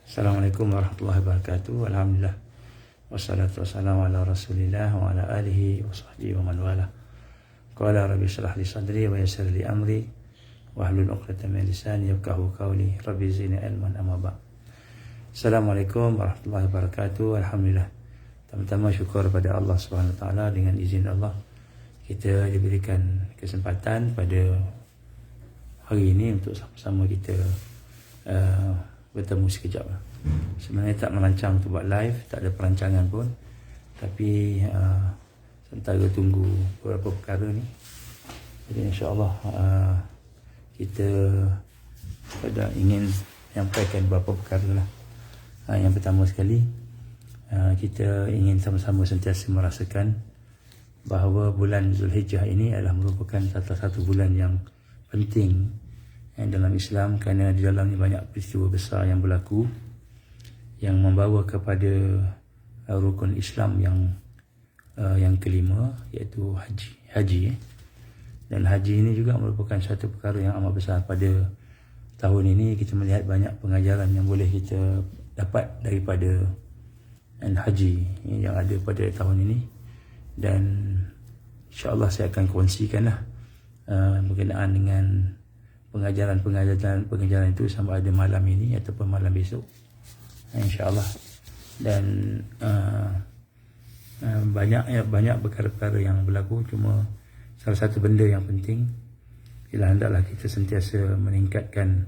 Assalamualaikum warahmatullahi wabarakatuh. Alhamdulillah. Wassalatu wassalamu ala Rasulillah wa ala alihi wa sahbihi wa man wala. Qala rabbi shrah li sadri wa yassir li amri wahlul 'uqdatam min lisani yafqahu qawli. Rabbi zidni ilman amma ba'd. Assalamualaikum warahmatullahi wabarakatuh. Alhamdulillah. Pertama syukur pada Allah Subhanahu wa taala, dengan izin Allah kita diberikan kesempatan pada hari ini untuk sama-sama kita bertemu sekejap. Sebenarnya tak merancang untuk buat live, tak ada perancangan pun, tapi sementara tunggu beberapa perkara ni, jadi insyaAllah kita ingin menyampaikan beberapa perkara lah. Yang pertama sekali, kita ingin sama-sama sentiasa merasakan bahawa bulan Zulhijjah ini adalah merupakan salah satu bulan yang penting dalam Islam, kerana di dalamnya banyak peristiwa besar yang berlaku yang membawa kepada rukun Islam yang kelima, iaitu haji. Dan haji ini juga merupakan satu perkara yang amat besar. Pada tahun ini kita melihat banyak pengajaran yang boleh kita dapat daripada haji yang ada pada tahun ini, dan insya-Allah saya akan kongsikanlah berkenaan dengan pengajaran itu sama ada malam ini ataupun malam besok, insya-Allah. Dan banyak perkara-perkara yang berlaku. Cuma salah satu benda yang penting ialah hendaklah kita sentiasa meningkatkan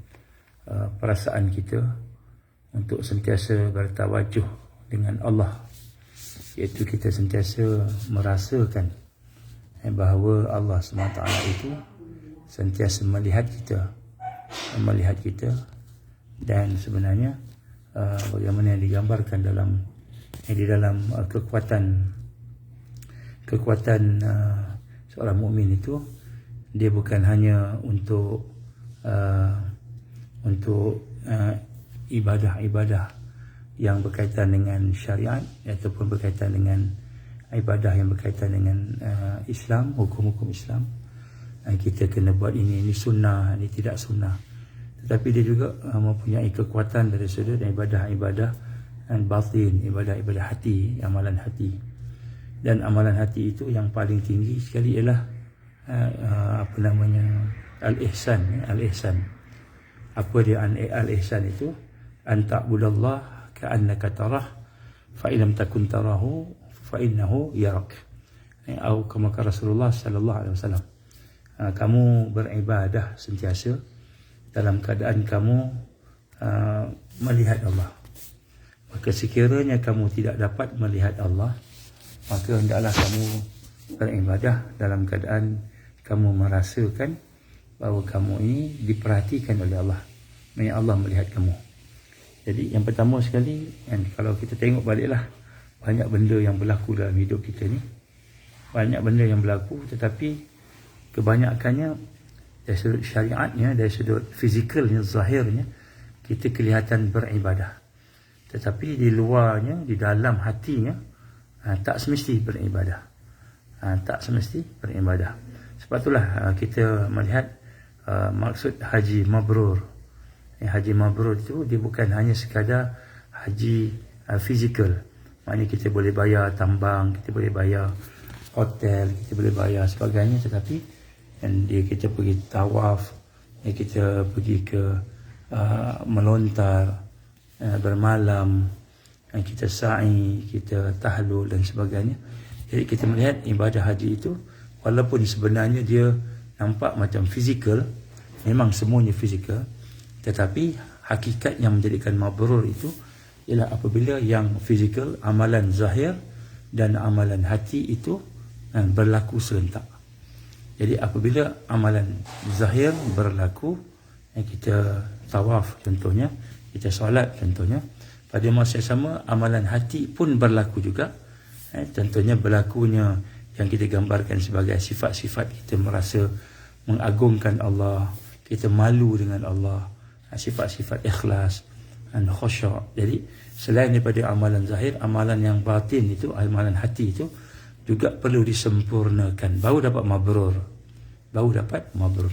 perasaan kita untuk sentiasa bertawajuh dengan Allah, iaitu kita sentiasa merasakan bahawa Allah SWT itu sentiasa melihat kita, dan sebenarnya bagaimana yang digambarkan di dalam kekuatan seorang mukmin itu, dia bukan hanya untuk ibadah yang berkaitan dengan syariat ataupun berkaitan dengan ibadah yang berkaitan dengan Islam, hukum-hukum Islam. Kita kena buat ini sunnah, ini tidak sunnah. Tetapi dia juga mempunyai kekuatan dari sudut ibadah-ibadah dan batin, ibadah-ibadah hati, amalan hati. Dan amalan hati itu yang paling tinggi sekali ialah al-ihsan. Al-ihsan. Apa dia al-ihsan itu? An ta'budallah ka'annaka tarah fa illam takun tarahu fa innahu yarak. Atau kama Rasulullah sallallahu alaihi wasallam. Kamu beribadah sentiasa dalam keadaan kamu melihat Allah. Maka sekiranya kamu tidak dapat melihat Allah, maka hendaklah kamu beribadah dalam keadaan kamu merasakan bahawa kamu ini diperhatikan oleh Allah. Maksudnya Allah melihat kamu. Jadi yang pertama sekali, kalau kita tengok baliklah, banyak benda yang berlaku dalam hidup kita ni. Banyak benda yang berlaku, tetapi kebanyakannya dari sudut syariatnya, dari sudut fizikalnya, zahirnya, kita kelihatan beribadah. Tetapi di luarnya, di dalam hatinya, tak semesti beribadah. Tak semesti beribadah. Sebab itulah kita melihat maksud haji mabrur. Haji mabrur itu dia bukan hanya sekadar haji fizikal. Maknanya kita boleh bayar tambang, kita boleh bayar hotel, kita boleh bayar sebagainya, tetapi kita pergi tawaf, kita pergi ke melontar, bermalam, kita sa'i, kita tahlul dan sebagainya. Jadi kita melihat ibadah haji itu, walaupun sebenarnya dia nampak macam fizikal, memang semuanya fizikal, tetapi hakikat yang menjadikan mabrur itu ialah apabila yang fizikal, amalan zahir dan amalan hati itu berlaku serentak. Jadi apabila amalan zahir berlaku, kita tawaf contohnya, kita solat contohnya, pada masa yang sama amalan hati pun berlaku juga. Contohnya berlakunya yang kita gambarkan sebagai sifat-sifat kita merasa mengagungkan Allah, kita malu dengan Allah, sifat-sifat ikhlas dan khusyuk. Jadi selain daripada amalan zahir, amalan yang batin itu, amalan hati itu juga perlu disempurnakan, baru dapat mabrur.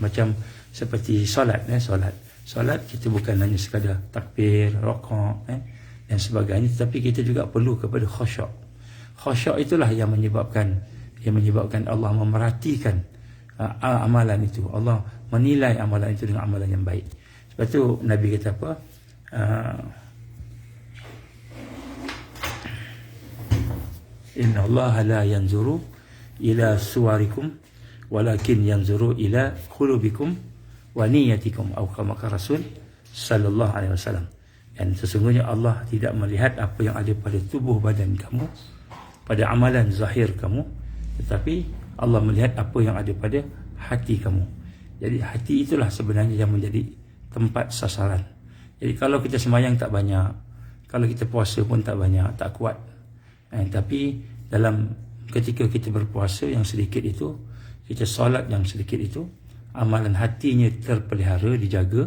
Macam seperti solat. Solat kita bukan hanya sekadar takbir, rakaat dan sebagainya, tetapi kita juga perlu kepada khusyuk. Khusyuk itulah yang menyebabkan Allah memerhatikan amalan itu. Allah menilai amalan itu dengan amalan yang baik. Sebab tu Nabi kata apa? Inna Allah la yanzuru ila suwarikum walakin yanzuru ila qulubikum wa niyatikum, atau kama Rasul sallallahu alaihi wasallam. Dan sesungguhnya Allah tidak melihat apa yang ada pada tubuh badan kamu, pada amalan zahir kamu, tetapi Allah melihat apa yang ada pada hati kamu. Jadi hati itulah sebenarnya yang menjadi tempat sasaran. Jadi kalau kita sembahyang tak banyak, kalau kita puasa pun tak banyak, tak kuat, tapi dalam ketika kita berpuasa yang sedikit itu, kita solat yang sedikit itu, amalan hatinya terpelihara, dijaga,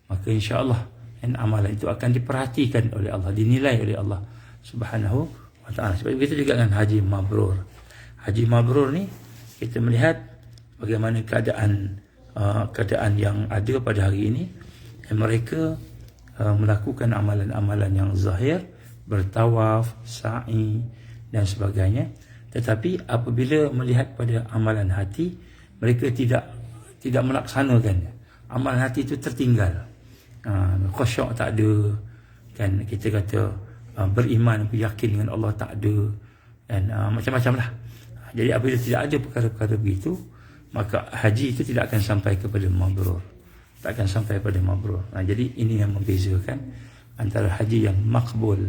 maka insya-Allah amalan itu akan diperhatikan oleh Allah, dinilai oleh Allah Subhanahu wa taala. Sebab kita juga dengan haji mabrur. Haji mabrur ni kita melihat bagaimana keadaan yang ada pada hari ini. Mereka melakukan amalan-amalan yang zahir, bertawaf, sa'i dan sebagainya, tetapi apabila melihat pada amalan hati, mereka tidak melaksanakan. Amalan hati itu tertinggal. Khusyuk tak ada, kan, kita kata beriman, yakin dengan Allah tak ada, dan macam-macam lah. Jadi apabila tidak ada perkara-perkara begitu, maka haji itu tidak akan sampai kepada mabrur, tak akan sampai pada mabrur. Jadi ini yang membezakan antara haji yang makbul,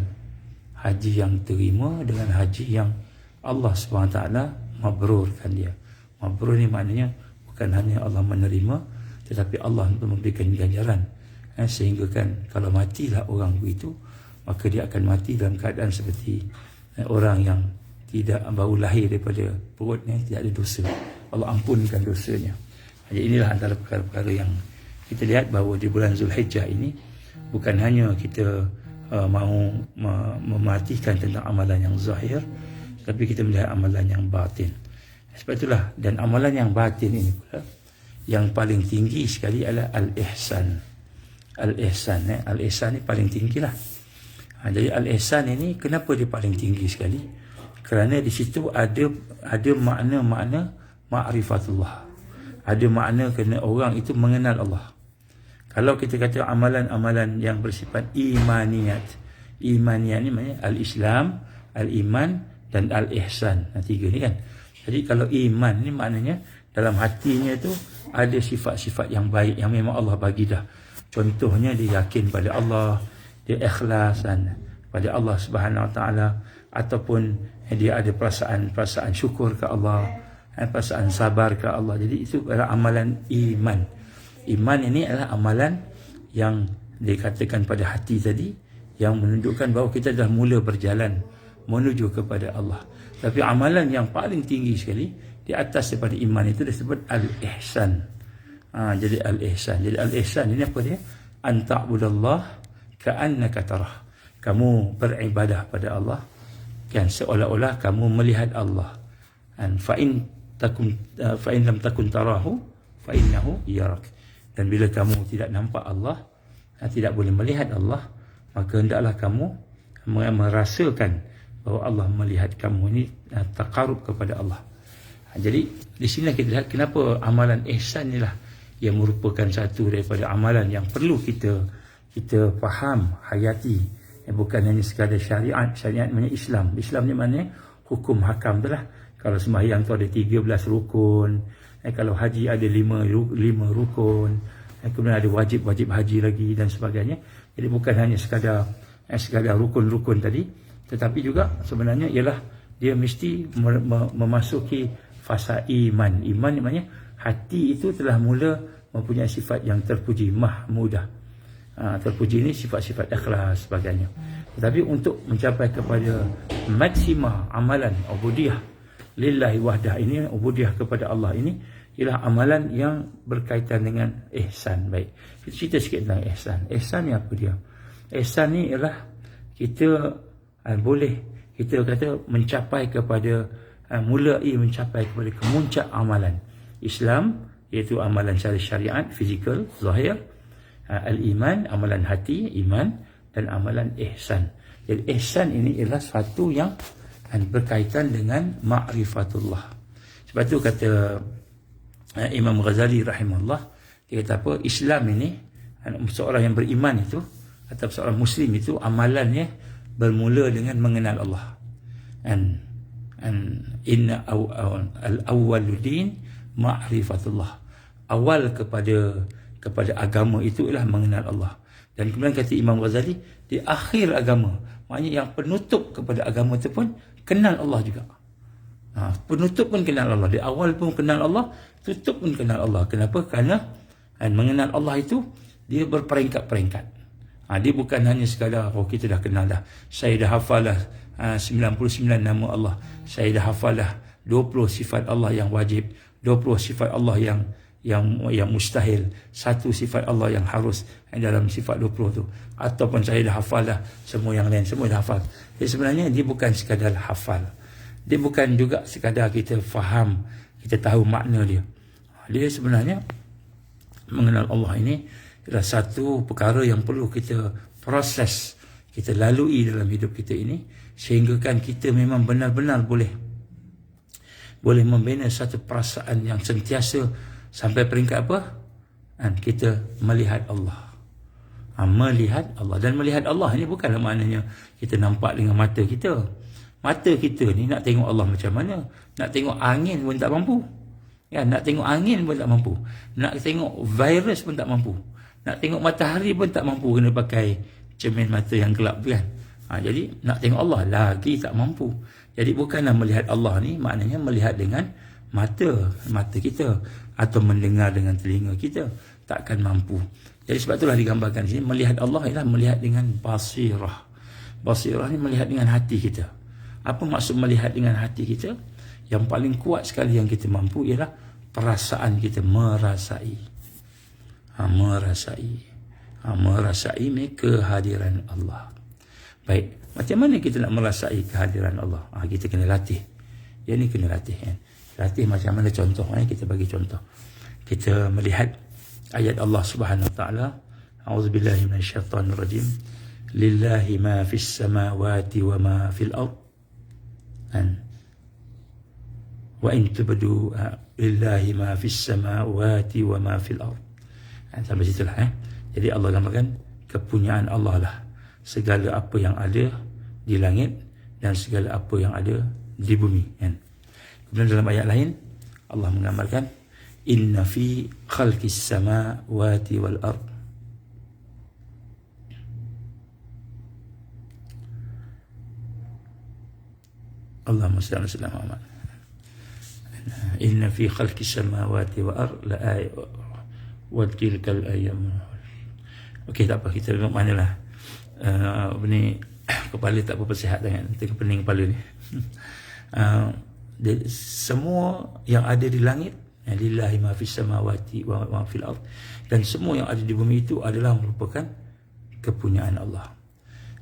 haji yang terima, dengan haji yang Allah SWT mabrurkan dia. Mabrur ni maknanya bukan hanya Allah menerima, tetapi Allah memberikan ganjaran, sehingga kan kalau matilah orang begitu, maka dia akan mati dalam keadaan seperti orang yang tidak baru lahir daripada perutnya, tidak ada dosa. Allah ampunkan dosanya. Jadi inilah antara perkara-perkara yang kita lihat bahawa di bulan Zulhijjah ini bukan hanya kita mahu mematikan tentang amalan yang zahir, tapi kita melihat amalan yang batin. Sebab itulah, dan amalan yang batin ini pula yang paling tinggi sekali adalah al-ihsan. Al-ihsan, al-ihsan ni paling tinggilah. Jadi al-ihsan ini kenapa dia paling tinggi sekali? Kerana di situ ada makna-makna ma'rifatullah. Ada makna kerana orang itu mengenal Allah. Kalau kita kata amalan-amalan yang bersifat imaniyat, imaniyat ni maknanya al-Islam, al-iman dan al-ihsan. Tiga ni kan. Jadi kalau iman ni maknanya dalam hatinya tu ada sifat-sifat yang baik yang memang Allah bagi dah. Contohnya dia yakin pada Allah, dia ikhlas pada Allah Subhanahu Wa Taala, ataupun dia ada perasaan syukur ke Allah, perasaan sabar ke Allah. Jadi itu adalah amalan iman. Iman ini adalah amalan yang dikatakan pada hati tadi, yang menunjukkan bahawa kita dah mula berjalan menuju kepada Allah. Tapi amalan yang paling tinggi sekali di atas daripada iman itu disebut al-ihsan. Jadi al-ihsan. Jadi al-ihsan ini apa dia? An ta'budallah ka'annaka tarah. Kamu beribadah pada Allah kan seolah-olah kamu melihat Allah. Fa in lam takun tarahu fa innahu yarak. Dan bila kamu tidak nampak Allah, tidak boleh melihat Allah, maka hendaklah kamu merasakan bahawa Allah melihat kamu. Ini taqarrub kepada Allah. Jadi di sini kita lihat kenapa amalan ihsan inilah yang merupakan satu daripada amalan yang perlu kita faham, hayati. Bukan hanya sekadar syariat. Syariat maknanya Islam. Islam ni maknanya hukum hakam tu lah. Kalau sembahyang tu ada 13 rukun, kalau haji ada 5 rukun, kemudian ada wajib haji lagi dan sebagainya. Jadi bukan hanya sekadar rukun-rukun tadi, tetapi juga sebenarnya ialah dia mesti memasuki fasa iman. Iman maknanya hati itu telah mula mempunyai sifat yang terpuji, mahmudah. Terpuji ini sifat-sifat ikhlas sebagainya. Tetapi untuk mencapai kepada maksima amalan ubudiyah lillahi wahdah ini, ubudiyah kepada Allah ini ialah amalan yang berkaitan dengan ihsan. Baik, kita cerita sikit tentang ihsan. Ihsan ni apa dia? Ihsan ni ialah kita boleh kita kata mencapai kepada mulai mencapai kepada kemuncak amalan Islam, iaitu amalan syariat, fizikal, zahir. Al-iman, amalan hati, iman, dan amalan ihsan. Jadi ihsan ini ialah sesuatu yang berkaitan dengan ma'rifatullah. Sebab tu kata Imam Ghazali rahimahullah, dia kata apa? Islam ini, seorang yang beriman itu atau seorang muslim itu amalannya bermula dengan mengenal Allah. Inna al-awwaludin ma'rifatullah. Awal kepada agama itu ialah mengenal Allah. Dan kemudian kata Imam Ghazali, di akhir agama, maknanya yang penutup kepada agama itu pun kenal Allah juga. Penutup pun kenal Allah. Di awal pun kenal Allah, tutup pun kenal Allah. Kenapa? Kerana mengenal Allah itu dia berperingkat-peringkat. Dia bukan hanya sekadar kita dah kenal dah, saya dah hafal dah 99 nama Allah, saya dah hafal dah 20 sifat Allah yang wajib, 20 sifat Allah yang mustahil, satu sifat Allah yang harus dalam sifat 20 tu, ataupun saya dah hafal dah semua yang lain, semua dah hafal. Jadi sebenarnya dia bukan sekadar hafal, dia bukan juga sekadar kita faham, kita tahu makna dia. Dia sebenarnya mengenal Allah ini adalah satu perkara yang perlu kita proses, kita lalui dalam hidup kita ini, sehingga kan kita memang benar-benar boleh membina satu perasaan yang sentiasa sampai peringkat apa? Kita melihat Allah. Melihat Allah. Dan melihat Allah ini bukanlah maknanya kita nampak dengan mata kita. Mata kita ni nak tengok Allah macam mana? Nak tengok angin pun tak mampu. Nak tengok angin pun tak mampu. Nak tengok virus pun tak mampu. Nak tengok matahari pun tak mampu, kena pakai cermin mata yang gelap kan. Jadi nak tengok Allah lagi tak mampu. Jadi bukanlah melihat Allah ni maknanya melihat dengan mata kita atau mendengar dengan telinga kita, takkan mampu. Jadi sebab itulah digambarkan di sini, melihat Allah ialah melihat dengan basirah. Basirah ni melihat dengan hati kita. Apa maksud melihat dengan hati kita? Yang paling kuat sekali yang kita mampu ialah perasaan kita merasai. Merasai kehadiran Allah. Baik, macam mana kita nak merasai kehadiran Allah? Kita kena latih. Yang ni kena latih kan. Latih macam mana contoh? Kita bagi contoh. Kita melihat ayat Allah Subhanahu Wa Taala, A'udzubillahi minasyaitonirrajim. Lillahi ma fis samawati wa ma fil ard. Wa in tubdu lillahi ma fis samawati wa ma fil ard. Sampai situlah. Jadi Allah gambarkan kepunyaan Allah lah segala apa yang ada di langit dan segala apa yang ada di bumi kan. Kemudian dalam ayat lain Allah menggambarkan inna fi khalqis samawati wal ard. Allahumma shalli ala sayyidina Muhammad. Inna fi khalqis samawati wal ard la ayat wa tilkal ayyam. Okey, tak apa, kita tengok manalah ni kepala tak berapa sihat sangat, tengok pening kepala ni. Semua yang ada di langit, lillahi ma fis samawati wa ma fil ard, dan semua yang ada di bumi itu adalah merupakan kepunyaan Allah.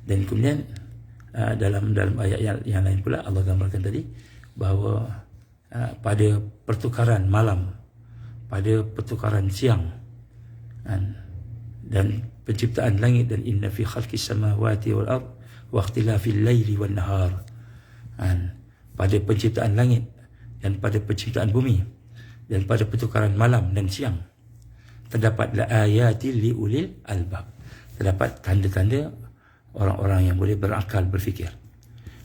Dan kemudian dalam ayat yang lain pula Allah gambarkan tadi bahawa pada pertukaran malam, pada pertukaran siang, dan penciptaan langit, dan inna fi khalqis samawati wal ard wa ikhtilafil laili wan nahar, pada penciptaan langit dan pada penciptaan bumi dan pada pertukaran malam dan siang terdapat la ayatil li ulil albab, terdapat tanda-tanda orang-orang yang boleh berakal, berfikir.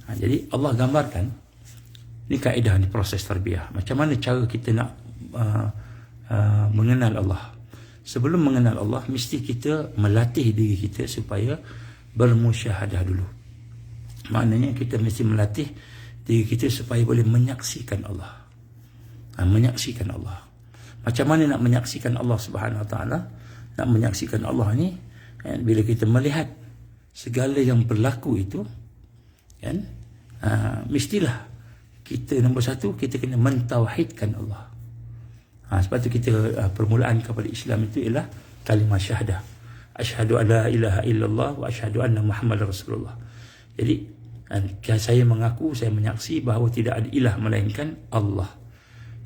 Jadi Allah gambarkan ni kaedah, ni proses tarbiyah, macam mana cara kita nak mengenal Allah. Sebelum mengenal Allah, mesti kita melatih diri kita supaya bermusyahadah dulu. Maknanya kita mesti melatih diri kita supaya boleh menyaksikan Allah. Menyaksikan Allah. Macam mana nak menyaksikan Allah Subhanahu Wa Taala? Nak menyaksikan Allah ni, bila kita melihat segala yang berlaku itu, kan, mestilah kita nombor satu, kita kena mentauhidkan Allah. Sebab tu kita permulaan kepada Islam itu ialah kalimah syahadah. Asyhadu an la ilaha illallah wa asyhadu anna Muhammadar Rasulullah. Jadi saya mengaku, saya menyaksi bahawa tidak ada ilah melainkan Allah.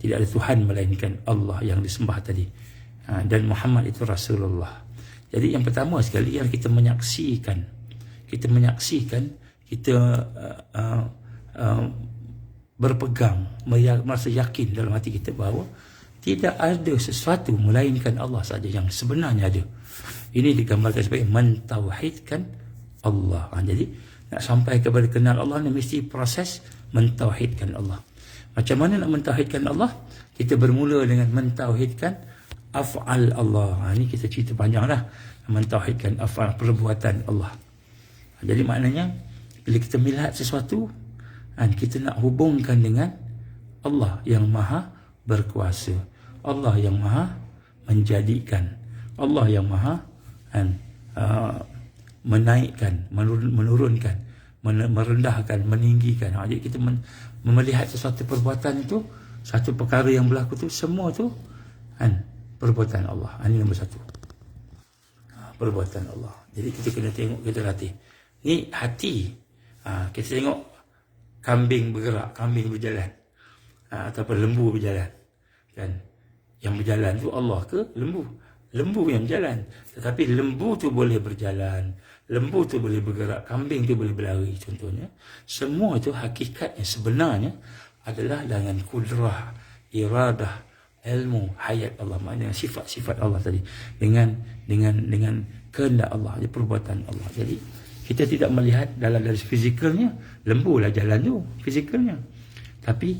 Tidak ada Tuhan melainkan Allah yang disembah tadi. Dan Muhammad itu Rasulullah. Jadi yang pertama sekali yang kita menyaksikan, kita berpegang, merasa yakin dalam hati kita bahawa tidak ada sesuatu melainkan Allah saja yang sebenarnya ada. Ini digambarkan sebagai mentauhidkan Allah. Jadi nak sampai kepada kenal Allah ni mesti proses mentauhidkan Allah. Macam mana nak mentauhidkan Allah? Kita bermula dengan mentauhidkan af'al Allah. Ini kita cerita panjang dah. Mentauhidkan af'al, perbuatan Allah. Jadi maknanya bila kita melihat sesuatu, kita nak hubungkan dengan Allah yang maha berkuasa, Allah yang maha menjadikan, Allah yang maha menaikkan, menurunkan, merendahkan, meninggikan. Jadi kita melihat sesuatu perbuatan itu, satu perkara yang berlaku tu, semua tu perbuatan Allah. Ini nombor satu, perbuatan Allah. Jadi kita kena tengok, kita latih. Ni hati. Kita tengok kambing bergerak, kambing berjalan, ataupun lembu berjalan, kan? Yang berjalan tu Allah ke lembu? Lembu yang berjalan. Tetapi lembu tu boleh berjalan, lembu tu boleh bergerak, kambing tu boleh berlari contohnya. Semua itu hakikatnya sebenarnya adalah dengan kudrah, iradah, ilmu, hayat Allah. Maknanya sifat-sifat Allah tadi, dengan kehendak Allah, perbuatan Allah. Jadi kita tidak melihat dalam dari fizikalnya, lembu lah jalan tu fizikalnya, tapi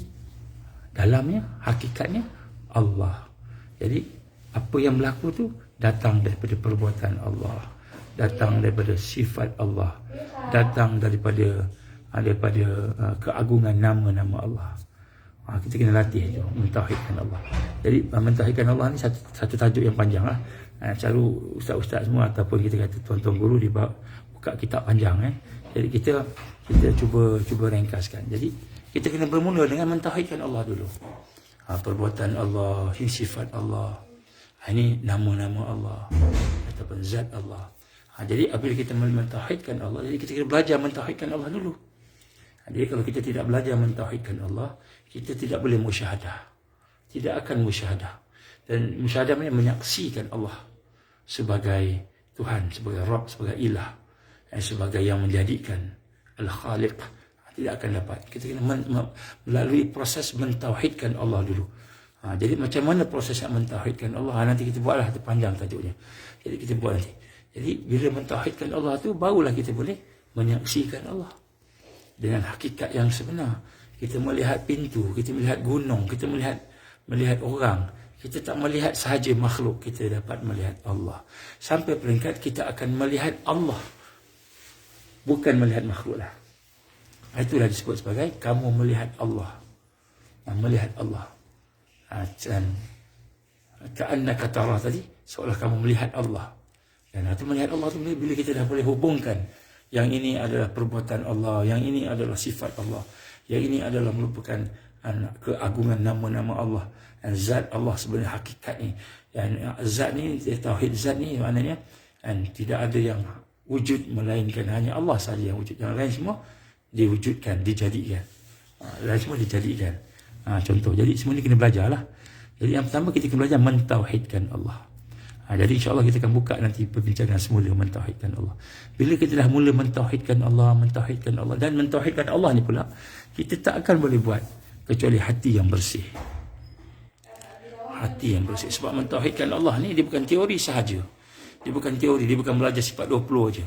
dalamnya, hakikatnya Allah. Jadi apa yang berlaku tu datang daripada perbuatan Allah, datang daripada sifat Allah, datang daripada keagungan nama-nama Allah. Kita kena latih tu, mentauhidkan Allah. Jadi mentauhidkan Allah ni satu tajuk yang panjang lah. Cara ustaz-ustaz semua ataupun kita kata tuan-tuan guru dia buka kitab panjang. Jadi kita cuba ringkaskan. Jadi kita kena bermula dengan mentauhidkan Allah dulu. Perbuatan Allah, sifat Allah, ini nama-nama Allah ataupun zat Allah. Jadi apabila kita mentauhidkan Allah, jadi kita kena belajar mentauhidkan Allah dulu. Jadi kalau kita tidak belajar mentauhidkan Allah, kita tidak boleh musyahadah, tidak akan musyahadah. Dan musyahadah menyaksikan Allah sebagai Tuhan, sebagai Rabb, sebagai Ilah, sebagai yang menjadikan, Al-Khaliq. Tidak akan dapat. Kita kena melalui proses mentauhidkan Allah dulu. Jadi macam mana proses yang mentauhidkan Allah? Nanti kita buatlah, terpanjang tajuknya. Jadi kita buat nanti. Jadi bila mentauhidkan Allah tu, barulah kita boleh menyaksikan Allah dengan hakikat yang sebenar. Kita melihat pintu, kita melihat gunung, kita melihat orang. Kita tak melihat sahaja makhluk, kita dapat melihat Allah. Sampai peringkat kita akan melihat Allah, bukan melihat makhluk lah. Itulah disebut sebagai kamu melihat Allah. Melihat Allah. Ka'annaka tarah tadi, seolah kamu melihat Allah. Dan itu melihat Allah tu bila kita dah boleh hubungkan, yang ini adalah perbuatan Allah, yang ini adalah sifat Allah, yang ini adalah merupakan keagungan nama-nama Allah, dan zat Allah sebenarnya hakikat ni. Dan zat ni, tauhid zat ni maknanya tidak ada yang wujud melainkan hanya Allah saja yang wujud. Yang lain semua diwujudkan, dijadikan. Lain semua dijadikan. Contoh. Jadi semua ni kena belajar lah. Jadi yang pertama kita kena belajar mentauhidkan Allah. Jadi insyaAllah kita akan buka nanti perbincangan semula mentauhidkan Allah. Bila kita dah mula mentauhidkan Allah dan mentauhidkan Allah ni pula, kita tak akan boleh buat kecuali hati yang bersih. Hati yang bersih. Sebab mentauhidkan Allah ni dia bukan teori sahaja. Dia bukan teori, dia bukan belajar sifat 20 aja.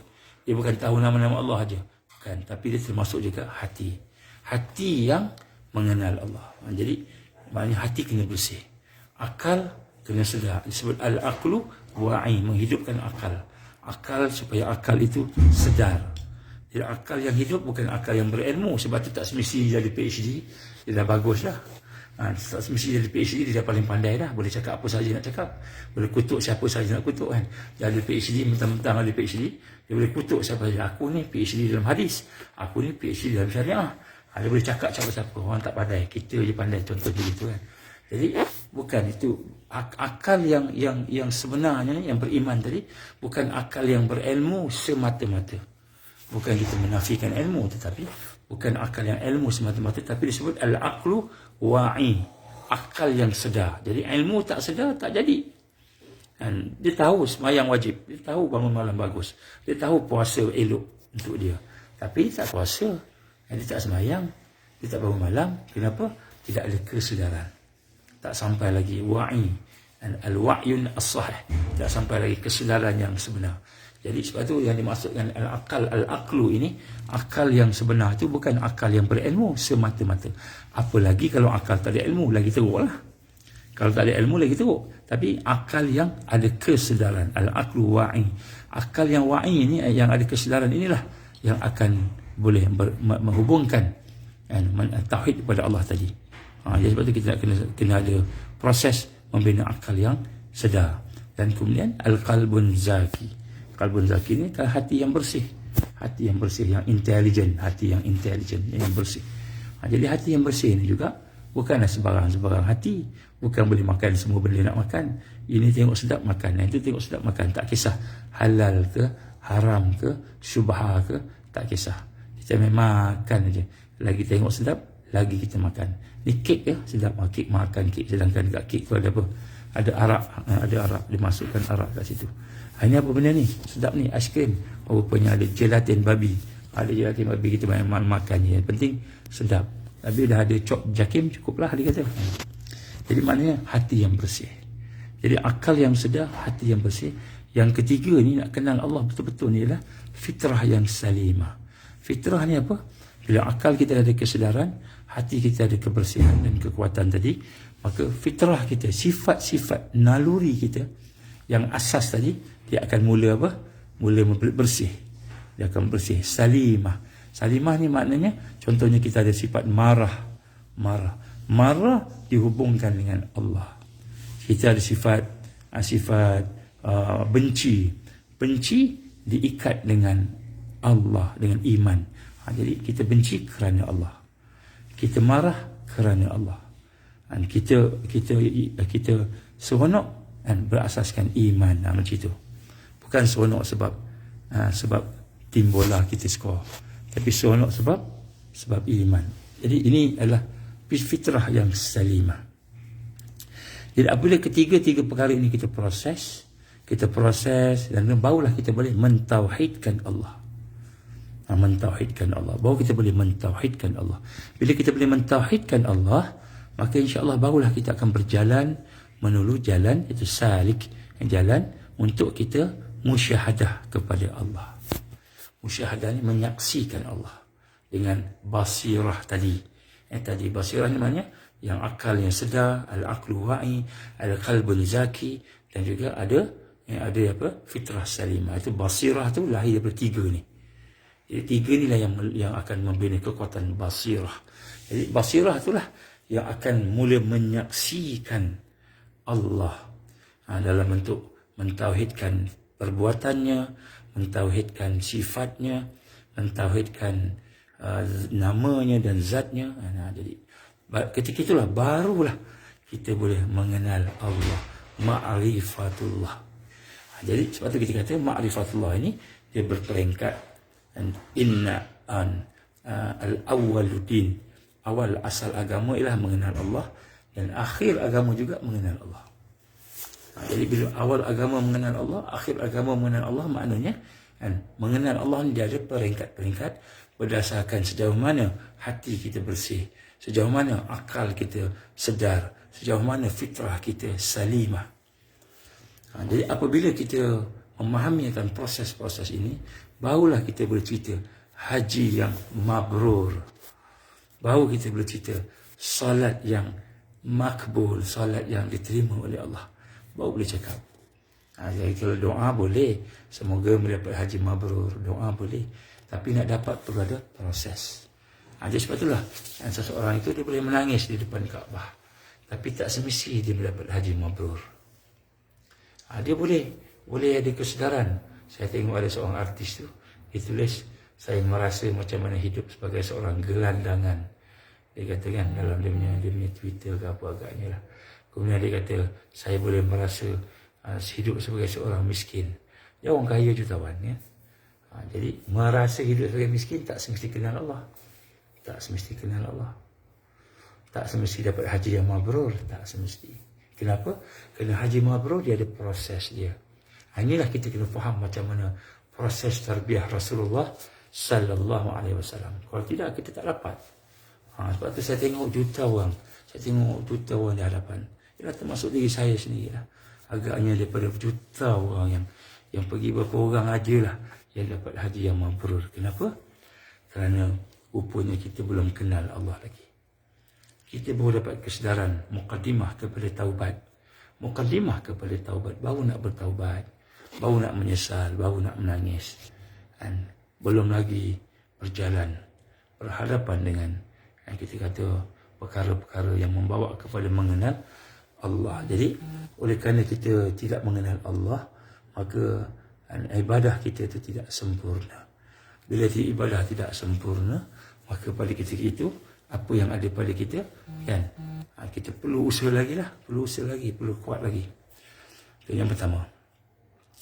Dia bukan tahu nama-nama Allah aja. Bukan, tapi dia termasuk juga hati. Hati yang mengenal Allah. Jadi maknanya hati kena bersih. Akal kena sedar. Disebut al-aqlu wa'i, menghidupkan akal. Akal supaya akal itu sedar. Jadi akal yang hidup bukan akal yang berilmu. Sebab tu tak semestinya jadi PhD. Dia dah bagus dah. Tak semestinya jadi PhD, dia dah paling pandai dah. Boleh cakap apa sahaja nak cakap. Boleh kutuk siapa sahaja nak kutuk kan. Dia ada PhD, mentang-mentang ada PhD. Dia boleh kutuk siapa sahaja. Aku ni PhD dalam hadis. Aku ni PhD dalam syariah. Dia boleh cakap siapa-siapa. Orang tak pandai. Kita je pandai, contoh begitu kan. Jadi bukan itu akal yang sebenarnya, yang beriman tadi, bukan akal yang berilmu semata-mata. Bukan kita menafikan ilmu, tetapi bukan akal yang ilmu semata-mata, tapi disebut al-aqlu wa'i, akal yang sedar. Jadi ilmu tak sedar tak jadi. Dan dia tahu semayang wajib, dia tahu bangun malam bagus, dia tahu puasa elok untuk dia. Tapi dia tak puasa, dia tak semayang, dia tak bangun malam. Kenapa? Tidak ada kesedaran. Tak sampai lagi wa'i, al-wa'yun as-sahih. Tak sampai lagi kesedaran yang sebenar. Jadi sebab tu yang dimaksudkan al-aqlu ini, akal yang sebenar itu bukan akal yang berilmu semata-mata. Apalagi kalau akal tak ada ilmu, lagi teruk lah. Kalau tak ada ilmu lagi teruk. Tapi akal yang ada kesedaran, al-aqlu wa'i. Akal yang wa'i ini, yang ada kesedaran inilah yang akan boleh menghubungkan tauhid kepada Allah tadi. Jadi sebab tu kita kena ada proses membina akal yang sedar. Dan kemudian al-qalbun zaki. Qalbun zaki ni hati yang bersih. Hati yang bersih, yang intelijen. Hati yang intelijen, yang bersih. Jadi hati yang bersih ni juga bukanlah sebarang-sebarang hati. Bukan boleh makan semua benda nak makan. Ini tengok sedap makan, itu tengok sedap makan. Tak kisah halal ke, haram ke, syubha ke, tak kisah. Kita memang makan aja. Lagi tengok sedap, lagi kita makan. Ni kek ya, sedap kek, makan kek. Sedangkan dekat kek tu ada apa? Ada arak, dimasukkan arak kat situ. Ini apa benda ni? Sedap ni, aiskrim. Rupanya ada gelatin babi. Ada gelatin babi, kita memang makan je. Yang penting sedap. Tapi dah ada cop jakim, cukuplah dia kata. Jadi maknanya hati yang bersih. Jadi akal yang sedar, hati yang bersih. Yang ketiga ni, nak kenal Allah betul-betul ni adalah fitrah yang salimah. Fitrah ni apa? Bila akal kita ada kesedaran, hati kita ada kebersihan dan kekuatan tadi, maka fitrah kita, sifat-sifat naluri kita yang asas tadi, dia akan mula apa? Mula bersih. Dia akan bersih. Salimah. Salimah ni maknanya, contohnya kita ada sifat marah. Marah dihubungkan dengan Allah. Kita ada sifat benci. Benci diikat dengan Allah, dengan iman. Jadi kita benci kerana Allah. Kita marah kerana Allah. Dan kita seronok dan berasaskan iman, macam itu. Bukan seronok sebab tim bola kita skor, tapi seronok sebab iman. Jadi ini adalah fitrah yang salimah. Jadi apabila ketiga-tiga perkara ini kita proses dan barulah kita boleh mentauhidkan Allah. Mentauhidkan Allah. Baru kita boleh mentauhidkan Allah. Bila kita boleh mentauhidkan Allah, maka insya-Allah barulah kita akan berjalan menuju jalan itu salik, jalan untuk kita musyahadah kepada Allah. Musyahadah ni menyaksikan Allah dengan basirah tadi. Tadi basirah ni maknanya yang akal yang sedar, al-aqlu wa'i, al-qalbun zaki, dan juga ada apa? Fitrah salimah. Itu basirah tu lahir daripada tiga ni. Jadi tiga inilah yang akan membina kekuatan basirah. Jadi basirah itulah yang akan mula menyaksikan Allah dalam bentuk mentauhidkan perbuatannya, mentauhidkan sifatnya, mentauhidkan namanya dan zatnya. Jadi ketika itulah barulah kita boleh mengenal Allah, ma'rifatullah. Jadi sebab tu kita kata ma'rifatullah ini dia berperingkat inna al-awwaluddin, awal asal agama ialah mengenal Allah, dan akhir agama juga mengenal Allah. Jadi bila awal agama mengenal Allah, akhir agama mengenal Allah, maknanya mengenal Allah ni dia ada peringkat-peringkat berdasarkan sejauh mana hati kita bersih, sejauh mana akal kita sedar, sejauh mana fitrah kita salimah. Jadi apabila kita memahami akan proses-proses ini, barulah kita boleh cerita haji yang mabrur. Baru kita boleh cerita salat yang makbul, salat yang diterima oleh Allah. Baru boleh cakap. Jadi kalau doa boleh, semoga mendapat haji mabrur, doa boleh. Tapi nak dapat perlu ada proses. Jadi sebab itulah seseorang itu dia boleh menangis di depan Kaabah, tapi tak semesti dia mendapat haji mabrur. Dia boleh ada kesedaran. Saya tengok ada seorang artis tu, dia tulis, saya merasa macam mana hidup sebagai seorang gelandangan. Dia kata kan dalam dia punya Twitter ke apa agaknya lah. Kemudian dia kata, saya boleh merasa hidup sebagai seorang miskin. Dia orang kaya jutawan ya. Jadi merasa hidup sebagai miskin tak semesti kenal Allah. Tak semesti kenal Allah. Tak semesti dapat haji yang mabrur, tak semesti. Kenapa? Kerana haji mabrur dia ada proses dia. Inilah kita kena faham macam mana proses tarbiyah Rasulullah sallallahu alaihi wasallam. Kalau tidak kita tak dapat. Sebab tu saya tengok juta orang. Saya tengok juta orang di hadapan. Ialah termasuk diri saya sendirilah. Agaknya daripada juta orang yang pergi berapa orang ajalah yang dapat haji yang mabrur. Kenapa? Kerana rupanya kita belum kenal Allah lagi. Kita baru dapat kesedaran muqaddimah kepada taubat. Muqaddimah kepada taubat. Baru nak bertaubat. Baru nak menyesal. Baru nak menangis. Dan belum lagi berjalan. Berhadapan dengan kita kata perkara-perkara yang membawa kepada mengenal Allah. Jadi oleh kerana kita tidak mengenal Allah, maka ibadah kita itu tidak sempurna. Bila ibadah tidak sempurna, maka pada ketika itu apa yang ada pada kita kan, kita perlu usaha lagi lah, perlu usaha lagi, perlu kuat lagi. Itu yang pertama.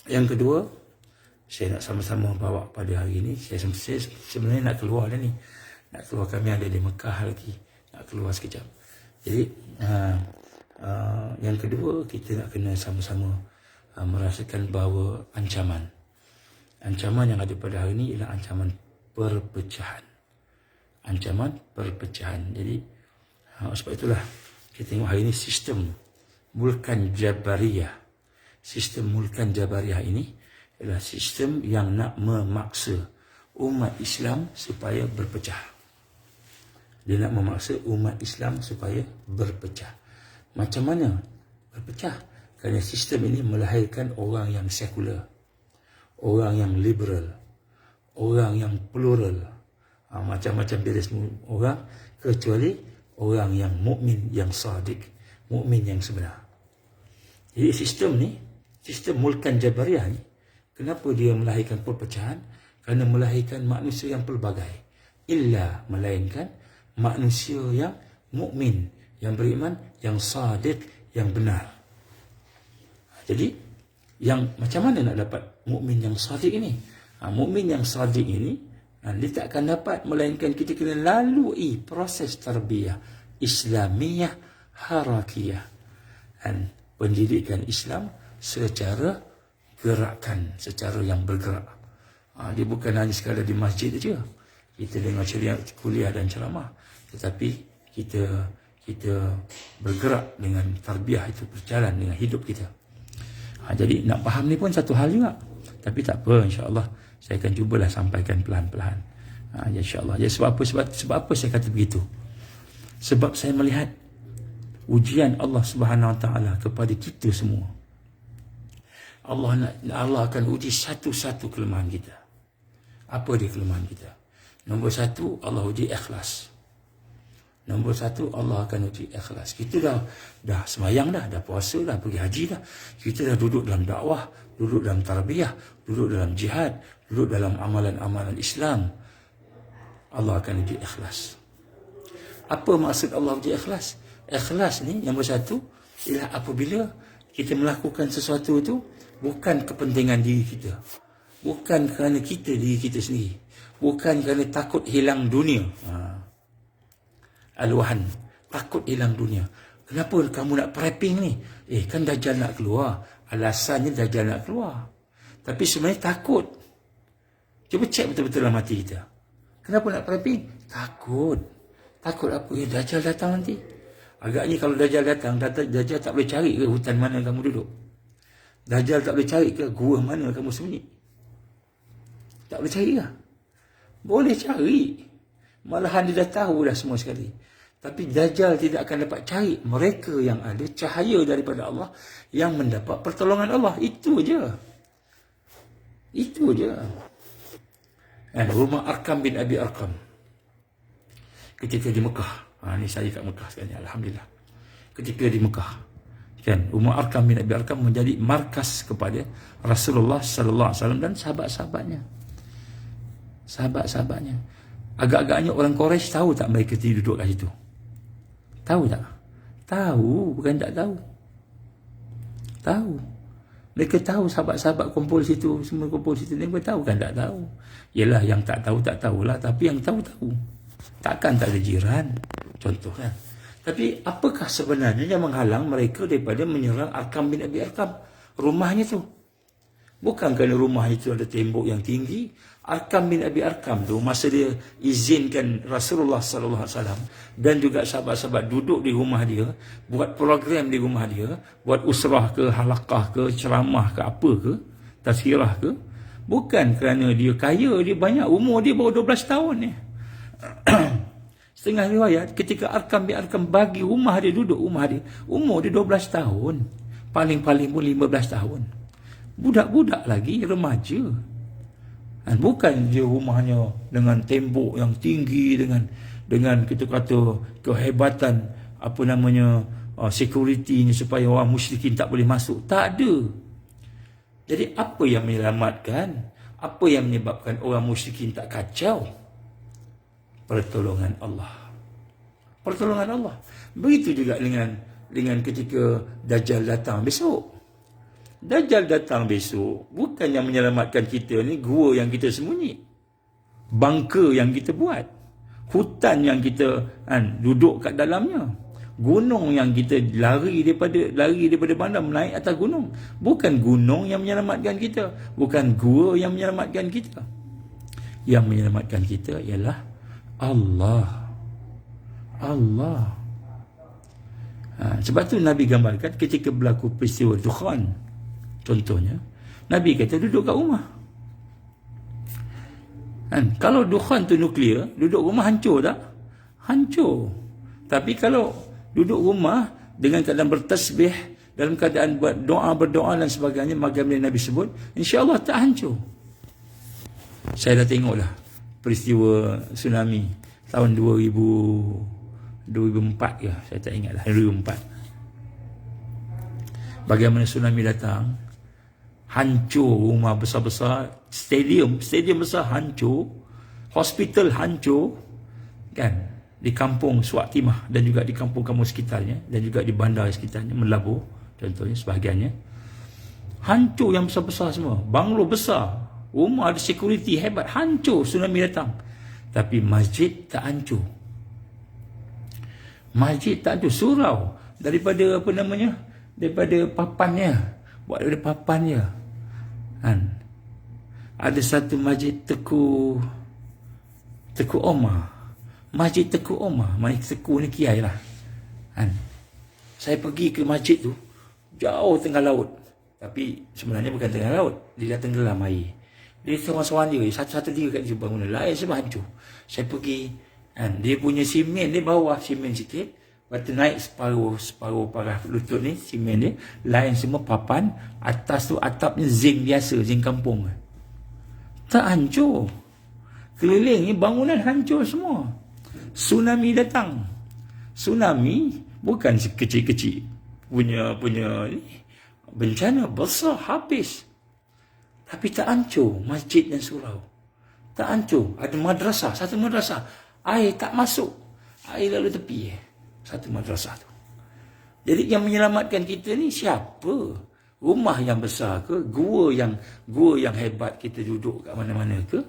Yang kedua, saya nak sama-sama bawa pada hari ini. Saya sebenarnya nak keluar dah ni, nak keluar, kami ada di Mekah lagi, nak keluar sekejap. Jadi yang kedua, kita nak kena sama-sama merasakan bahawa ancaman yang ada pada hari ini ialah ancaman perpecahan. Ancaman perpecahan. Jadi sebab itulah kita tengok hari ini sistem mulkan jabariyah. Sistem mulkan jabariyah ini ialah sistem yang nak memaksa umat Islam supaya berpecah. Dia nak memaksa umat Islam supaya berpecah. Macam mana berpecah? Kerana sistem ini melahirkan orang yang sekular, orang yang liberal, orang yang plural, macam-macam jenis orang, kecuali orang yang mukmin, yang sadiq, mukmin yang sebenar. Jadi sistem ni, sistem mulkan jabariyah ni, kenapa dia melahirkan perpecahan? Kerana melahirkan manusia yang pelbagai, melainkan manusia yang mukmin, yang beriman, yang sadiq, yang benar. Jadi yang macam mana nak dapat mukmin yang sadiq ini? Mukmin yang sadiq ini dia tak akan dapat melainkan kita kena lalui proses tarbiyah Islamiyah harakiyah, dan pendidikan Islam secara gerakan, secara yang bergerak. Dia bukan hanya sekadar di masjid saja kita dengar kuliah dan ceramah, tetapi kita bergerak dengan tarbiyah itu, berjalan dengan hidup kita. Jadi nak faham ni pun satu hal juga. Tapi tak apa, insya-Allah saya akan cubalah sampaikan pelan-pelan. Insya-Allah. Jadi sebab apa saya kata begitu? Sebab saya melihat ujian Allah Subhanahu Wa Taala kepada kita semua. Allah akan uji satu-satu kelemahan kita. Apa dia kelemahan kita? Nombor satu, Allah uji ikhlas. Nombor satu, Allah akan uji ikhlas. Kita dah semayang dah puasa dah, pergi haji dah. Kita dah duduk dalam dakwah, duduk dalam tarbiyah, duduk dalam jihad, duduk dalam amalan-amalan Islam. Allah akan uji ikhlas. Apa maksud Allah uji ikhlas? Ikhlas ni yang satu ialah apabila kita melakukan sesuatu itu bukan kepentingan diri kita, bukan kerana diri kita sendiri, bukan kerana takut hilang dunia. Al-wahan, takut hilang dunia. Kenapa kamu nak prepping ni? Kan Dajjal nak keluar. Alasannya Dajjal nak keluar. Tapi sebenarnya takut. Cuba cek betul-betul dalam hati kita. Kenapa nak prepping? Takut. Takut apa? Dajjal datang nanti. Agaknya kalau Dajjal datang, Dajjal tak boleh cari ke hutan mana kamu duduk? Dajjal tak boleh cari ke gua mana kamu sembunyi? Tak boleh cari ke? Boleh cari. Malahan dia dah tahu dah semua sekali. Tapi Dajjal tidak akan dapat cari mereka yang ada cahaya daripada Allah, yang mendapat pertolongan Allah. Itu je. Itu je. Rumah Arkam bin Abi Arkam ketika di Mekah. Ni saya kat Mekah sekarang, alhamdulillah. Ketika di Mekah, kan, rumah Arkam bin Abi Arkam menjadi markas kepada Rasulullah sallallahu alaihi wasallam dan sahabat-sahabatnya. Sahabat-sahabatnya. Agak-agaknya orang Quraisy tahu tak mereka duduk kat situ? Tahu tak? Tahu, bukan tak tahu. Tahu. Mereka tahu sahabat-sahabat kumpul situ, semua kumpul situ. Mereka tahu kan tak tahu? Yelah, yang tak tahu tak tahulah, tapi yang tahu tahu. Takkan tak ada jiran. Contoh kan. Tapi apakah sebenarnya yang menghalang mereka daripada menyerang Arkam bin Abi Arkam? Rumahnya tu. Bukan kerana rumahnya tu ada tembok yang tinggi. Arkam bin Abi Arkam tu, masa dia izinkan Rasulullah sallallahu alaihi wasallam dan juga sahabat-sahabat duduk di rumah dia, buat program di rumah dia, buat usrah ke, halaqah ke, ceramah ke, apa ke, tazkirah ke, bukan kerana dia kaya, dia banyak, umur dia baru 12 tahun ni. Setengah riwayat, ketika Arkam bin Arkam bagi rumah dia duduk, rumah dia, umur dia 12 tahun. Paling-paling pun 15 tahun. Budak-budak lagi, remaja. Bukan dia rumahnya dengan tembok yang tinggi, dengan kita kata kehebatan, apa namanya, security-nya supaya orang musyrikin tak boleh masuk. Tak ada. Jadi apa yang menyelamatkan? Apa yang menyebabkan orang musyrikin tak kacau? Pertolongan Allah. Pertolongan Allah. Begitu juga dengan ketika Dajjal datang besok. Dajjal datang besok, bukan yang menyelamatkan kita ni gua yang kita sembunyi, bunker yang kita buat, hutan yang kita duduk kat dalamnya, gunung yang kita lari daripada bandar menaik atas gunung. Bukan gunung yang menyelamatkan kita, bukan gua yang menyelamatkan kita. Yang menyelamatkan kita ialah Allah. Allah. Sebab tu Nabi gambarkan ketika berlaku peristiwa Dukhan, contohnya, Nabi kata duduk kat rumah. Kalau dukhan tu nuklear, duduk rumah hancur tak? Hancur. Tapi kalau duduk rumah dengan keadaan bertasbih, dalam keadaan buat doa, berdoa dan sebagainya, macam Nabi sebut, insya-Allah tak hancur. Saya dah tengok lah peristiwa tsunami tahun 2004 ke, saya tak ingat lah, 2004. Bagaimana tsunami datang, hancur rumah besar-besar, stadium besar hancur, hospital hancur, kan, di kampung Suat Timah dan juga di kampung-kampung sekitarnya dan juga di bandar sekitarnya, Melabur contohnya sebahagiannya. Hancur yang besar-besar semua, banglo besar, rumah ada security hebat, hancur tsunami datang. Tapi masjid tak hancur. Masjid tak hancur, surau daripada apa namanya, daripada papannya, buat daripada papannya. Ada satu masjid Teku Omar. Masjid Teku Omar, masjid Teku ni kiai lah. Saya pergi ke masjid tu, jauh tengah laut. Tapi sebenarnya bukan tengah laut, dia dah tenggelam air. Dia seorang-seorang dia, satu-satu dia kat bangunan, lain semua hancur. Saya pergi, dia punya simen dia bawah simen sikit, lepas tu naik separuh parah lutut ni, simen dia, lain semua papan, atas tu atapnya zinc biasa, zinc kampung. Tak hancur. Keliling ni bangunan hancur semua. Tsunami datang. Tsunami bukan kecil-kecil punya ni, bencana besar habis. Tapi tak hancur masjid dan surau. Tak hancur. Ada madrasah, satu madrasah, air tak masuk, air lalu tepi satu madrasah tu. Jadi yang menyelamatkan kita ni siapa? Rumah yang besar ke? Gua yang hebat kita duduk kat mana-mana ke?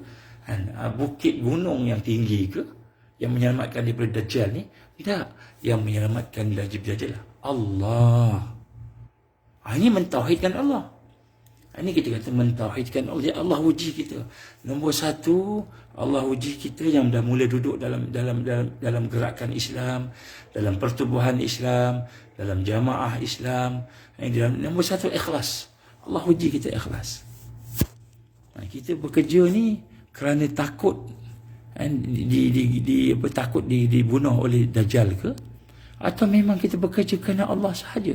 Bukit gunung yang tinggi ke? Yang menyelamatkan daripada Dajjal ni? Tidak. Yang menyelamatkan Dajjal Allah. Ini mentauhidkan Allah. Ini kita kata mentauhidkan Allah. Allah uji kita. Nombor satu, Allah uji kita yang dah mula duduk dalam gerakan Islam, dalam pertubuhan Islam, dalam jamaah Islam. Nombor satu, ikhlas. Allah uji kita ikhlas. Kita bekerja ni kerana takut takut dibunuh oleh Dajjal ke? Atau memang kita bekerja kerana Allah sahaja?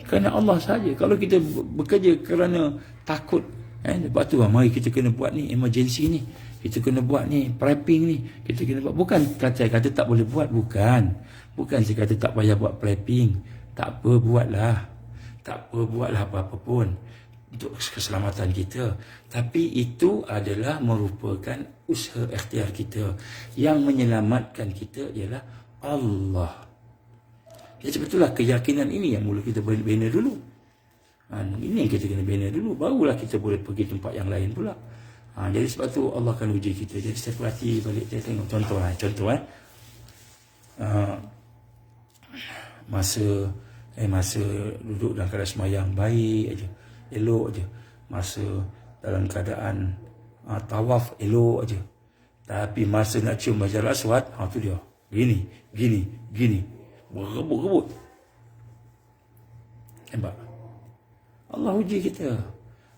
Kerana Allah sahaja. Kalau kita bekerja kerana takut, lepas tu mari kita kena buat ni, emergency ni, kita kena buat ni, prepping ni, kita kena buat. Bukan kata tak boleh buat, bukan saya kata tak payah buat prepping. Tak apa, buatlah. Tak apa, buatlah apa-apa pun untuk keselamatan kita. Tapi itu adalah merupakan usaha ikhtiar kita. Yang menyelamatkan kita ialah Allah. Jadi sebetulnya keyakinan ini yang mula kita bina dulu. Ini yang kita kena bina dulu, barulah kita boleh pergi tempat yang lain pula. Jadi sebab tu Allah akan uji kita. Jadi saya perhati balik, saya tengok contoh. masa duduk dalam keadaan semayang baik aja, elok aja. Masa dalam keadaan tawaf elok aja. Tapi masa nak cium Hajar Aswad, tu dia. Gini. Berebut-rebut. Nampak? Allah uji kita.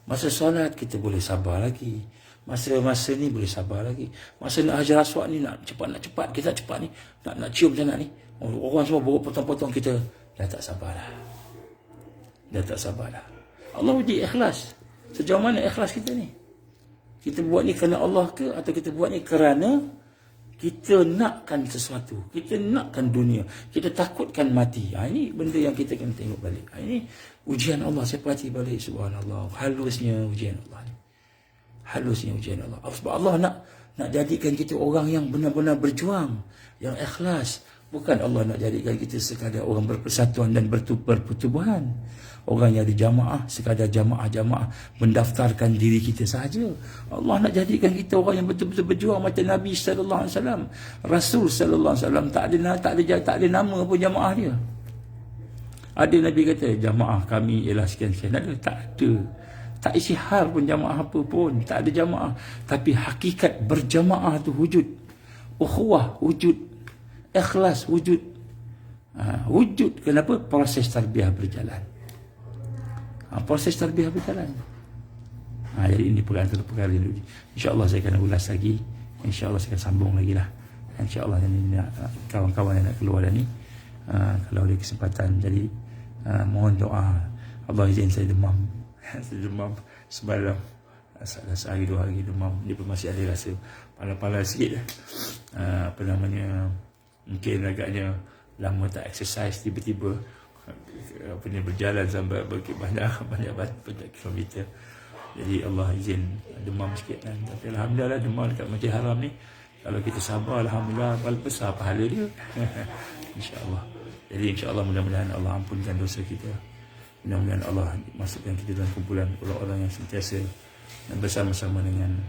Masa solat kita boleh sabar lagi. Masa ni boleh sabar lagi. Masa nak Hajar Aswad ni nak cepat, kita cepat ni. Nak cium sangat ni. Orang semua potong-potong, kita dah tak sabar dah. Allah uji ikhlas. Sejauh mana ikhlas kita ni? Kita buat ni kerana Allah ke, atau kita buat ni kerana kita nakkan sesuatu, kita nakkan dunia, kita takutkan mati. Ini benda yang kita kena tengok balik. Ini ujian Allah. Saya perhati balik, subhanallah, halusnya ujian Allah ni. Sebab Allah nak jadikan kita orang yang benar-benar berjuang, yang ikhlas. Bukan Allah nak jadikan kita sekadar orang berpersatuan dan berpertubuhan. Orang yang ada jamaah, sekadar jamaah mendaftarkan diri kita sahaja. Allah nak jadikan kita orang yang betul-betul berjuang macam Nabi sallallahu alaihi wasallam, Rasul sallallahu alaihi wasallam. Tak ada nama pun jamaah dia. Ada Nabi kata jamaah kami ialah sekian-sekian. Tak ada. Tak isyihar pun jamaah apa pun. Tak ada jamaah. Tapi hakikat berjamaah tu wujud. Ukhuwah wujud. Ikhlas wujud. Wujud. Kenapa? Proses tarbiyah berjalan. Jadi ini perkara ini. InsyaAllah saya akan ulas lagi. InsyaAllah saya akan sambung lagi lah. InsyaAllah kawan-kawan yang nak keluar dah ni, kalau ada kesempatan. Jadi mohon doa. Allah izin saya demam. Saya demam semalam. Sehari 2 hari demam. Dia pun masih ada rasa pala-pala sikit lah. Mungkin agaknya lama tak exercise, tiba-tiba berjalan sampai banyak kilometer. Jadi Allah izin demam sikit kan. Tapi alhamdulillah demam dekat Masjid Haram ni, kalau kita sabar, alhamdulillah besar pahala dia. InsyaAllah. Jadi insyaAllah mudah-mudahan Allah ampunkan dosa kita. Mudah-mudahan Allah masukkan kita dalam kumpulan orang-orang yang sentiasa dan bersama-sama dengan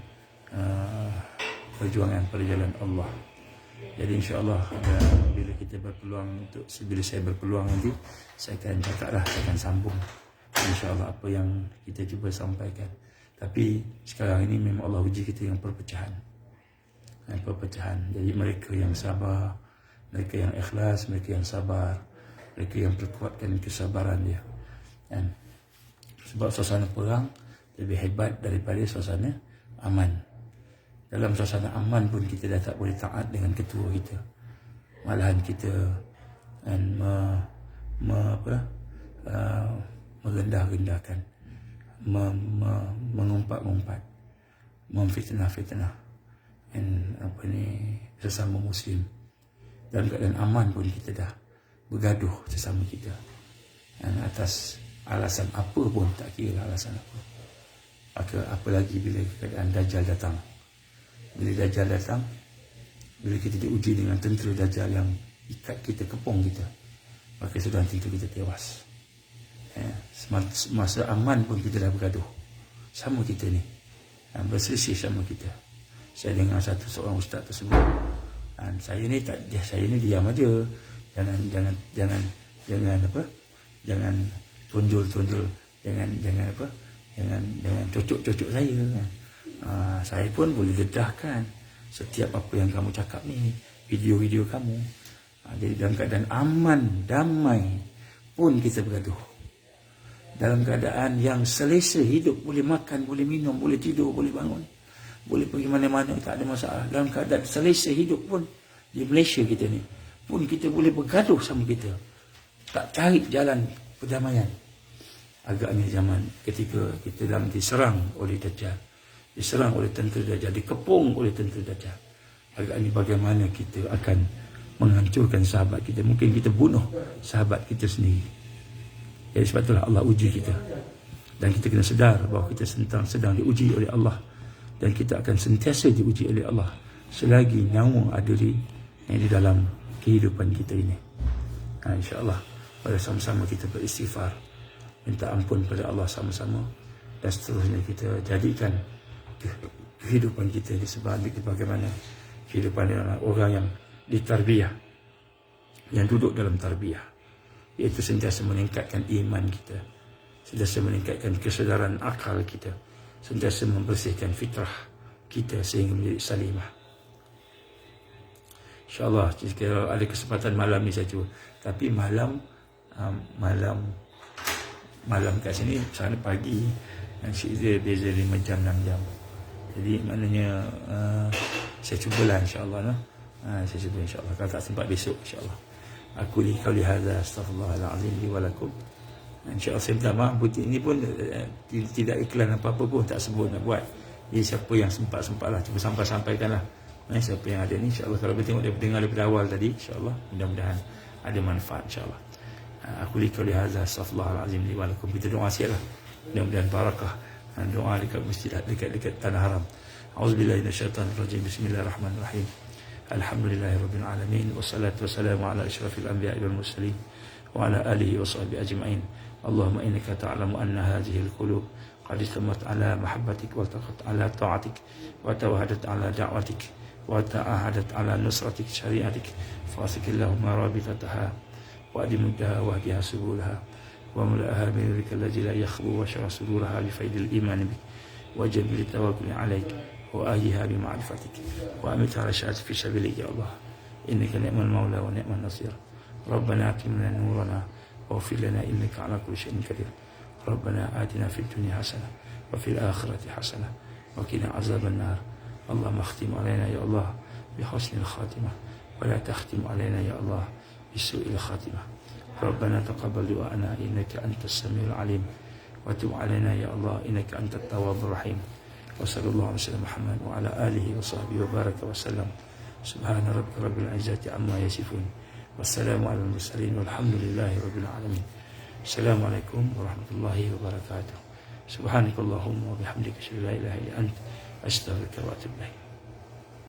perjuangan pada jalan Allah. Jadi insyaAllah bila saya berpeluang nanti, saya akan cakaplah, saya akan sambung insyaAllah apa yang kita cuba sampaikan. Tapi sekarang ini memang Allah uji kita yang perpecahan. Jadi mereka yang sabar, mereka yang ikhlas, mereka yang sabar, mereka yang perkuatkan kesabaran dia. Sebab suasana perang lebih hebat daripada suasana aman. Dalam suasana aman pun kita dah tak boleh taat dengan ketua kita. Malahan kita merendah-rendahkan, mengumpat-ngumpat, memfitnah-fitnah sesama Muslim. Dalam keadaan aman pun kita dah bergaduh sesama kita, atas alasan apa pun, tak kira alasan apa. Apalagi bila keadaan Dajjal datang. Bila Dajjal datang, bila kita diuji dengan tentera Dajjal yang ikat kita, kepung kita, maka sudah tentu kita tewas. Masa aman pun kita dah bergaduh sama kita ni, berselisih sama kita. Saya dengar seorang ustaz tersebut, saya ni diam aja, jangan tonjol, jangan cocok saya. Saya pun boleh dedahkan setiap apa yang kamu cakap ni, video-video kamu. Jadi dalam keadaan aman, damai pun kita bergaduh. Dalam keadaan yang selesa hidup, boleh makan, boleh minum, boleh tidur, boleh bangun, boleh pergi mana-mana, tak ada masalah. Dalam keadaan selesa hidup pun di Malaysia kita ni, pun kita boleh bergaduh sama kita, tak cari jalan perdamaian. Agaknya zaman ketika kita dalam diserang oleh Dajjal, diserang oleh tentera Dajjal, dikepung oleh tentera Dajjal. Agaknya bagaimana kita akan menghancurkan sahabat kita. Mungkin kita bunuh sahabat kita sendiri. Jadi sebab itulah Allah uji kita. Dan kita kena sedar bahawa kita sedang diuji oleh Allah. Dan kita akan sentiasa diuji oleh Allah selagi nyawa ada di dalam kehidupan kita ini. InsyaAllah pada sama-sama kita beristighfar, minta ampun pada Allah sama-sama, dan seterusnya kita jadikan kehidupan kita di bagaimana kehidupan orang yang ditarbiyah, yang duduk dalam tarbiyah. iaitu sentiasa meningkatkan iman kita, sentiasa meningkatkan kesedaran akal kita, sentiasa membersihkan fitrah kita sehingga menjadi salimah. InsyaAllah jika ada kesempatan malam ni saya cuba. Tapi malam kat sini sana pagi, dia beza 5 jam 6 jam. Jadi maknanya saya cubalah insyaAllah no? Saya cuba insyaAllah. Kalau tak sempat besok insyaAllah. Aku li qauli hadza astaghfirullahalazim li wa lakum. InsyaAllah saya minta maaf butik ini pun tidak iklan apa-apa pun tak sebut nak buat. Jadi siapa yang sempat-sempat lah cuba sampaikanlah. Siapa yang ada ni insyaAllah kalau bertengok dengar daripada awal tadi insyaAllah mudah-mudahan ada manfaat insyaAllah. Aku li qauli hadza astaghfirullahalazim li wa lakum. Kita doa siaplah. Mudah-mudahan barakah doa dekat masjid dekat tanah haram. Auzubillahi minasyaitanir rajim. Bismillahirrahmanirrahim. Alhamdulillahirabbil alamin wassalatu wassalamu ala asyrafil anbiya'i wal mursalin wa ala alihi wa sahbihi ajma'in. Allahumma innaka ta'lamu anna hadhihi al-qulub qad istamat ala mahabbatik wa taqat ala ta'atik wa tawahadat ala da'watik wa ta'ahadat ala nusratik syariatik fasikillahumma rabitataha wa adimuddaha wa hadiha subulaha وملأها بنورك الذي لا يخبو وشرح صدورها بفيد الإيمان بك وجميل التوكل عليك وأهلها بمعرفتك وأمتها رشاد في سبيلك يا الله إنك نعم المولى ونعم النصير ربنا أتم لنا نورنا واغفر لنا إنك على كل شيء قدير ربنا آتنا في الدنيا حسنة وفي الآخرة حسنة وقنا عذاب النار اللهم اختم علينا يا الله بحسن الخاتمة ولا تختم علينا يا الله بسوء الخاتمة ربنا تقبل دعاءنا إنك أنت السميع العليم وتب علينا يا الله إنك أنت التواب الرحيم وصلى الله على سيدنا محمد وعلى آله وصحبه وبارك وسلم سبحان ربك رب العزة عما يصفون والسلام على المرسلين والحمد لله رب العالمين السلام عليكم ورحمة الله وبركاته سبحانك اللهم وبحمدك أشهد أن لا إله إلا أنت أستغفرك وأتوب إليك